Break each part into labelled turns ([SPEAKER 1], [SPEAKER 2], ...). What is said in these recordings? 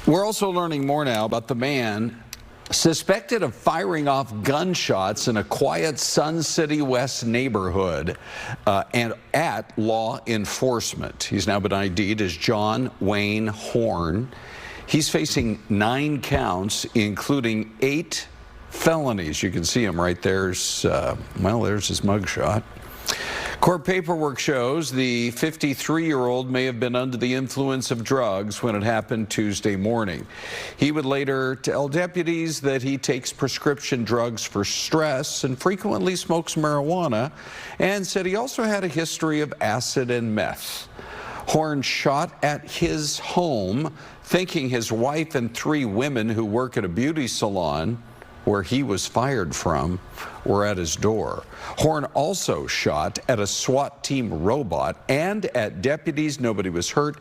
[SPEAKER 1] We're also learning more now about the man suspected of firing off gunshots in a quiet Sun City West neighborhood and at law enforcement. He's now been ID'd as John Wayne Horne. He's facing 9 counts, including 8 felonies. You can see him right there. There's his mugshot. Court paperwork shows the 53-year-old may have been under the influence of drugs when it happened Tuesday morning. He would later tell deputies that he takes prescription drugs for stress and frequently smokes marijuana, and said he also had a history of acid and meth. Horne shot at his home, thinking his wife and 3 women who work at a beauty salon where he was fired from were at his door. Horne also shot at a SWAT team robot and at deputies. Nobody was hurt.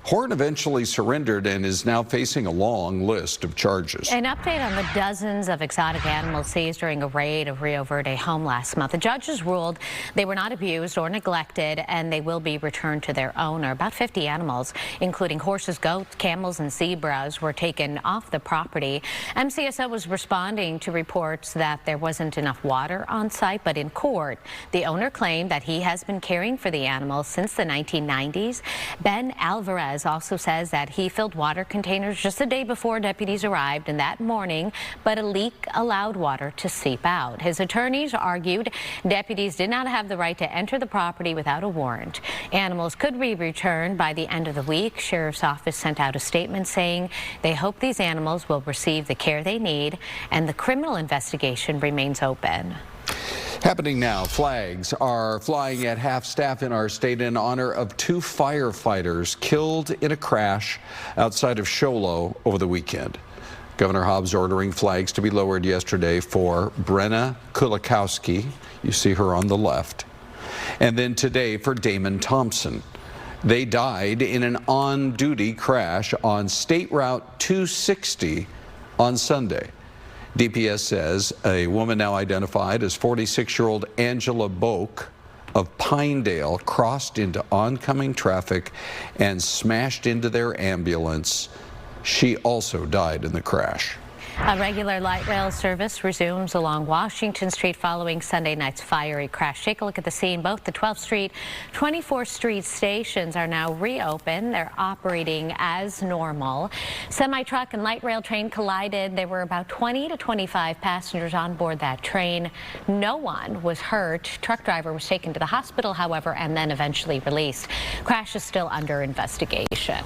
[SPEAKER 1] Horne eventually surrendered and is now facing a long list of charges.
[SPEAKER 2] An update on the dozens of exotic animals seized during a raid of Rio Verde home last month. The judges ruled they were not abused or neglected, and they will be returned to their owner. About 50 animals, including horses, goats, camels, and zebras, were taken off the property. MCSO was responding to reports that there wasn't enough water on site, but in court, the owner claimed that he has been caring for the animals since the 1990s. Ben Alvarez also says that he filled water containers just a day before deputies arrived, and that morning, but a leak allowed water to seep out. His attorneys argued deputies did not have the right to enter the property without a warrant. Animals could be returned by the end of the week. Sheriff's office sent out a statement saying they hope these animals will receive the care they need, and the criminal investigation remains open.
[SPEAKER 1] Happening now, flags are flying at half-staff in our state in honor of 2 firefighters killed in a crash outside of Show Low over the weekend. Governor Hobbs ordering flags to be lowered yesterday for Brenna Kulikowski, you see her on the left, and then today for Damon Thompson. They died in an on-duty crash on State Route 260 on Sunday. DPS says a woman now identified as 46-year-old Angela Boak of Pinedale crossed into oncoming traffic and smashed into their ambulance. She also died in the crash.
[SPEAKER 2] A regular light rail service resumes along Washington Street following Sunday night's fiery crash. Take a look at the scene. Both the 12th Street, 24th Street stations are now reopened. They're operating as normal. Semi-truck and light rail train collided. There were about 20 to 25 passengers on board that train. No one was hurt. Truck driver was taken to the hospital, however, and then eventually released. Crash is still under investigation.